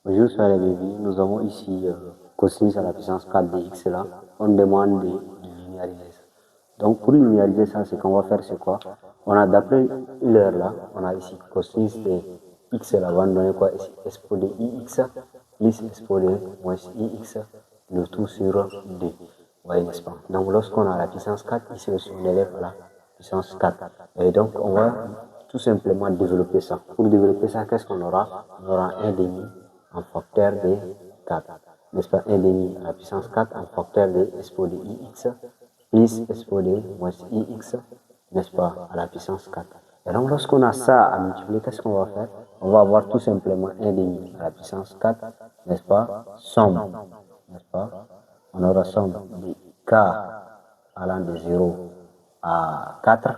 Bonjour, soyez les bienvenus. Nous avons ici cosinus à la puissance 4 de x là. On demande de linéariser ça. Donc pour linéariser ça, ce qu'on va faire, c'est quoi? On a d'après l'heure là, on a ici cosinus de x là, on va donner quoi ici? Exposé ix plus exposé moins ix, le tout sur 2. Vous voyez, n'est-ce pas? Donc lorsqu'on a la puissance 4, ici aussi on élève à la puissance 4. Et donc on va tout simplement développer ça. Pour développer ça, qu'est-ce qu'on aura? On aura 1 demi en facteur de 4, n'est-ce pas? 1 demi à la puissance 4 en facteur de exposé ix plus exposé moins ix, n'est-ce pas, à la puissance 4. Et donc lorsqu'on a ça à multiplier, qu'est-ce qu'on va faire? On va avoir tout simplement 1 demi à la puissance 4, n'est-ce pas, somme, n'est-ce pas? On aura somme de k allant de 0 à 4,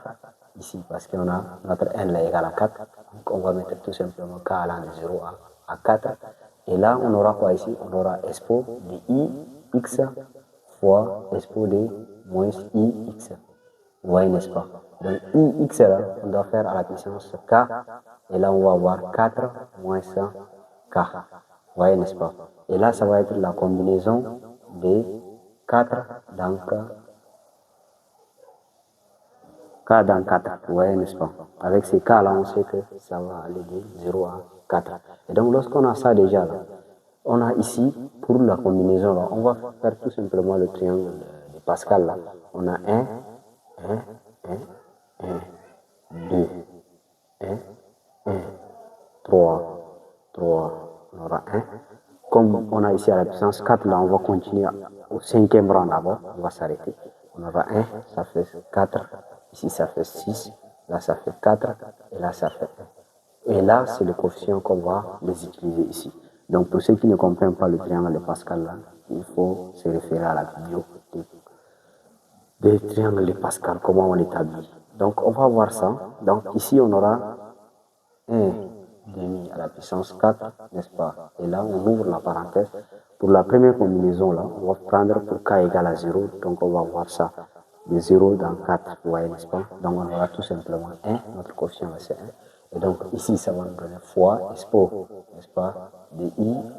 ici, parce qu'on a notre n là égal à 4, donc on va mettre tout simplement k allant de 0 à 4, et là on aura quoi ici? On aura expo de ix fois expo de moins ix, vous voyez, n'est-ce pas? Donc ix là, on doit faire à la puissance k, et là on va avoir 4 moins k, vous voyez, n'est-ce pas? Et là ça va être la combinaison de 4 dans k dans 4, vous voyez, n'est-ce pas? Avec ces k là, on sait que ça va aller de 0 à 4. Et donc lorsqu'on a ça déjà là, on a ici, pour la combinaison là, on va faire tout simplement le triangle de Pascal là. On a 1, 1, 1, 1, 2, 1, 1, 3, 3, on aura 1. Comme on a ici à la puissance 4 là, on va continuer au cinquième rang d'abord, on va s'arrêter. On aura 1, ça fait 4, ici ça fait 6, là ça fait 4, et là ça fait 1. Et là, c'est le coefficient qu'on va les utiliser ici. Donc pour ceux qui ne comprennent pas le triangle de Pascal là, il faut se référer à la vidéo des triangles de Pascal, comment on l'établit. Donc on va voir ça. Donc ici on aura 1 demi à la puissance 4, n'est-ce pas? Et là on ouvre la parenthèse. Pour la première combinaison là, on va prendre pour k égale à 0, donc on va voir ça. De 0 dans 4, vous voyez, n'est-ce pas? Donc on aura tout simplement 1, notre coefficient c'est 1. Et donc ici ça va nous donner fois expo, n'est-ce pas, de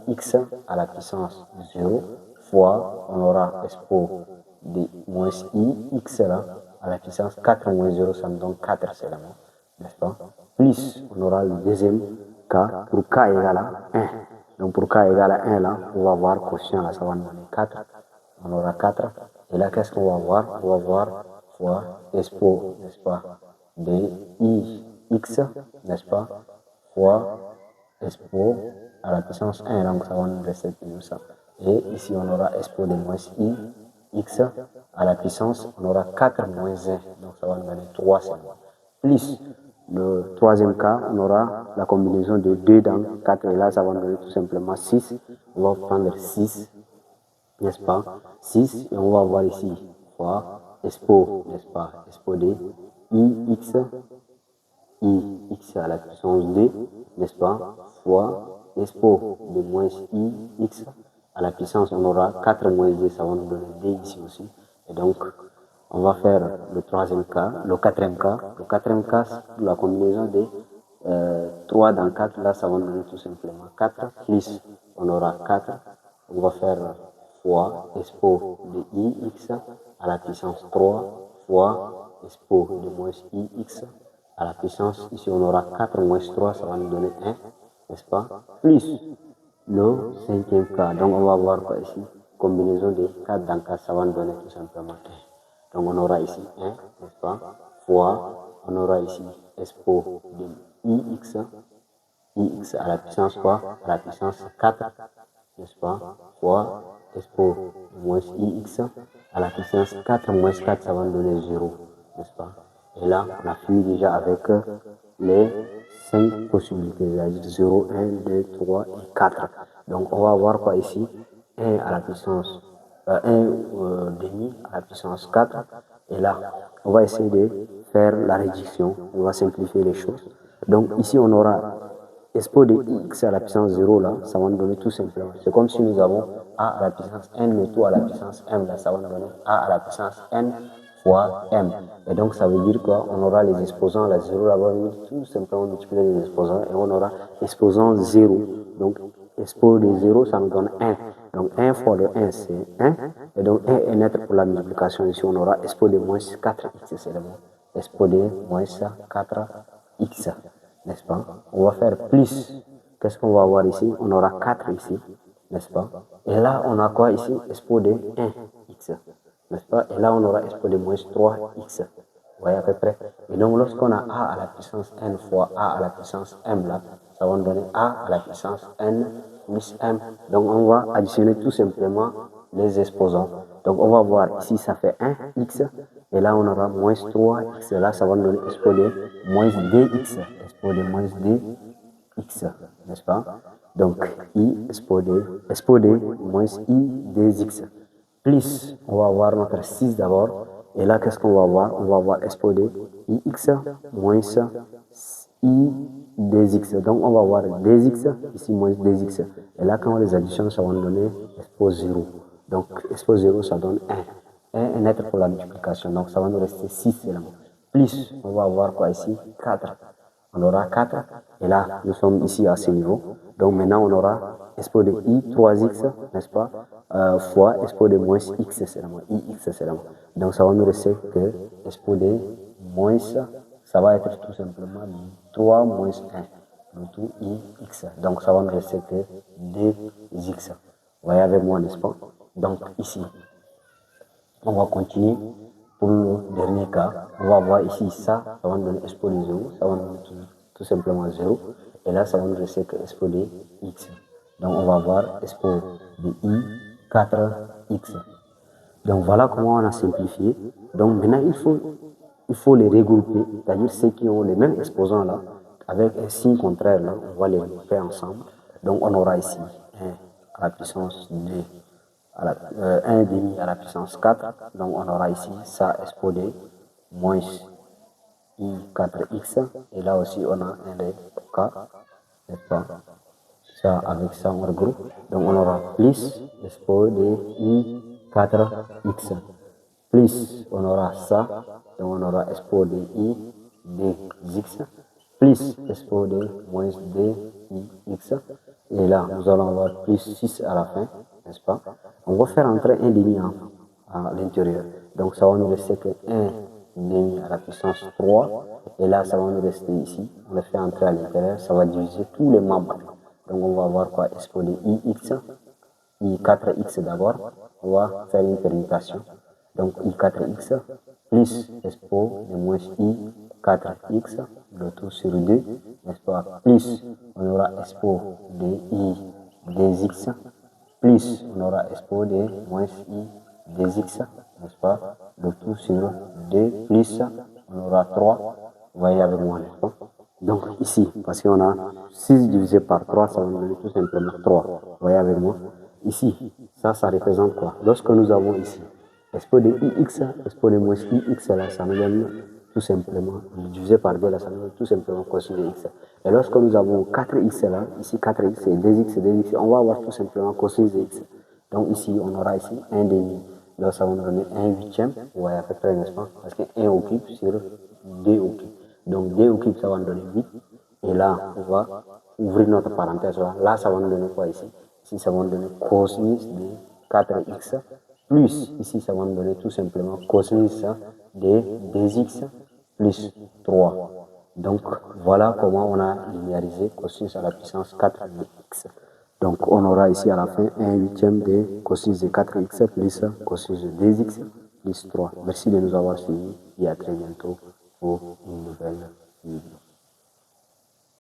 ix à la puissance 0 fois, on aura expo de moins ix là à la puissance 4 moins 0, ça nous donne 4 seulement, n'est-ce pas? Plus on aura le deuxième cas pour k égale à 1. Donc pour k égale à 1 là, on va voir quotient là, ça va nous donner 4. On aura 4. Et là, qu'est-ce qu'on va voir? On va voir fois expo, n'est-ce pas, de ix, n'est-ce pas, fois expo à la puissance 1. Donc ça va nous rester toujours ça. Et ici, on aura expo de moins ix à la puissance, on aura 4 moins 1. Donc ça va nous donner 3 seulement. Plus le troisième cas, on aura la combinaison de 2 dans 4. Et là, ça va nous donner tout simplement 6. On va prendre 6, n'est-ce pas, 6, et on va avoir ici fois expo, n'est-ce pas, expo de ix à la puissance 2, n'est-ce pas, fois expo de moins ix à la puissance, on aura 4 moins 2, ça va nous donner 2 ici aussi. Et donc on va faire le troisième cas, le quatrième cas. Le quatrième cas, la combinaison de 3 dans 4, là ça va nous donner tout simplement 4, plus on aura 4, on va faire fois expo de ix à la puissance 3 fois expo de moins ix à la puissance, ici on aura 4 moins 3, ça va nous donner 1, n'est-ce pas, plus le cinquième cas. Donc on va voir quoi ici, combinaison de 4 dans 4, ça va nous donner tout simplement 1. Donc on aura ici 1, n'est-ce pas, fois, on aura ici expo de ix à la puissance quoi, à la puissance 4, n'est-ce pas, fois expo moins ix à la puissance 4 moins 4, ça va nous donner 0, n'est-ce pas? Et là, on a fini déjà avec les 5 possibilités, c'est-à-dire 0, 1, 2, 3 et 4. Donc on va voir quoi ici, 1 à la puissance 1 demi à la puissance 4. Et là, on va essayer de faire la réduction, on va simplifier les choses. Donc ici, on aura expo de x à la puissance 0 là, ça va nous donner tout simplement. C'est comme si nous avons a à la puissance n, le tout à la puissance m là, ça va nous donner a à la puissance n fois m. Et donc ça veut dire quoi? On aura les exposants, la 0 là-bas, tout simplement multiplier les exposants et on aura exposant 0. Donc expo de 0, ça nous donne 1. Donc 1 fois le 1, c'est 1. Et donc 1 est neutre pour la multiplication. Ici, on aura expo de moins 4x, c'est le mot. Expo de moins 4x, n'est-ce pas? On va faire plus. Qu'est-ce qu'on va avoir ici? On aura 4 ici, n'est-ce pas? Et là, on a quoi ici? Expo de 1x, n'est-ce pas? Et là, on aura expo de moins 3x. Vous voyez à peu près? Et donc, lorsqu'on a a à la puissance n fois a à la puissance m là, ça va nous donner a à la puissance n plus m. Donc, on va additionner tout simplement les exposants. Donc, on va voir ici, ça fait 1x. Et là, on aura moins 3x. Là, ça va nous donner expo de moins dx. Expo de moins dx, n'est-ce pas? Donc, i expo de moins i dx. Plus, on va avoir notre 6 d'abord. Et là, qu'est-ce qu'on va avoir? On va avoir expo de ix moins i dx. Donc, on va avoir dx, ici moins dx. Et là, quand on les additionne, ça va nous donner expo 0. Donc, expo 0, ça donne 1. 1 est neutre pour la multiplication. Donc, ça va nous rester 6 seulement. Plus, on va avoir quoi ici? 4. On aura 4. Et là, nous sommes ici à ce niveau. Donc, maintenant, on aura expo de i 3x, n'est-ce pas? Fois expo de moins x seulement, ix seulement. Donc, ça va nous rester que expo de moins, ça va être tout simplement 3 moins 1, le tout ix. Donc, ça va nous rester que 2x. Vous voyez avec moi, n'est-ce pas? Donc, ici, on va continuer pour le dernier cas. On va voir ici, ça va nous donner expo de 0, ça va nous donner tout simplement 0. Et là, ça va nous rester que expo de x. Donc, on va voir expo de i 4x. Donc, voilà comment on a simplifié. Donc, maintenant, il faut les regrouper, c'est-à-dire ceux qui ont les mêmes exposants là, avec un signe contraire là, on va les regrouper ensemble. Donc, on aura ici 1 à la puissance 2, 1 demi à la puissance 4. Donc, on aura ici ça expo de moins i 4x. Et là aussi, on a un des cas, n'est-ce pas? Ça, avec ça, on regroupe. Donc, on aura plus expo de i 4x. Plus, on aura ça. Donc, on aura expo de i dx. Plus, expo de moins dx. Et là, nous allons avoir plus 6 à la fin, n'est-ce pas? On va faire entrer un demi à l'intérieur. Donc, ça va nous rester que 1 demi à la puissance 3. Et là, ça va nous rester ici. On le fait entrer à l'intérieur. Ça va diviser tous les membres. Donc, on va avoir quoi? Expo de ix, i4x d'abord. On va faire une permutation. Donc, i4x plus expo de moins i4x, le tout sur 2, n'est-ce pas? Plus, on aura expo de i dx, plus, on aura expo de moins i dx, n'est-ce pas? Le tout sur 2, plus, on aura 3. Vous voyez avec moi, n'est-ce pas? Donc, ici, parce qu'on a 6 divisé par 3, ça va nous donner tout simplement 3. Vous voyez avec moi? Ici, ça représente quoi? Lorsque nous avons ici expo de ix, expo de moins ix, là, ça nous donne tout simplement, divisé par 2, là, ça nous donne tout simplement cosinus de x. Et lorsque nous avons 4x là, ici 4x et 2x, 2x, on va avoir tout simplement cosinus de x. Donc ici, on aura ici 1 demi. Donc ça va nous donner 1 huitième, vous voyez à peu près, n'est-ce pas? Parce que 1 au cube sur 2 au cube. Donc 2 au cube, ça va nous donner 8. Et là, on va ouvrir notre parenthèse là. Là, ça va nous donner quoi ici? Ici, ça va nous donner cosinus de 4x. Plus, ici, ça va nous donner tout simplement cosinus de 2x plus 3. Donc, voilà comment on a linéarisé cosinus à la puissance 4 de x. Donc, on aura ici à la fin 1 huitième de cosinus de 4x plus cosinus de 2x plus 3. Merci de nous avoir suivis et à très bientôt pour une nouvelle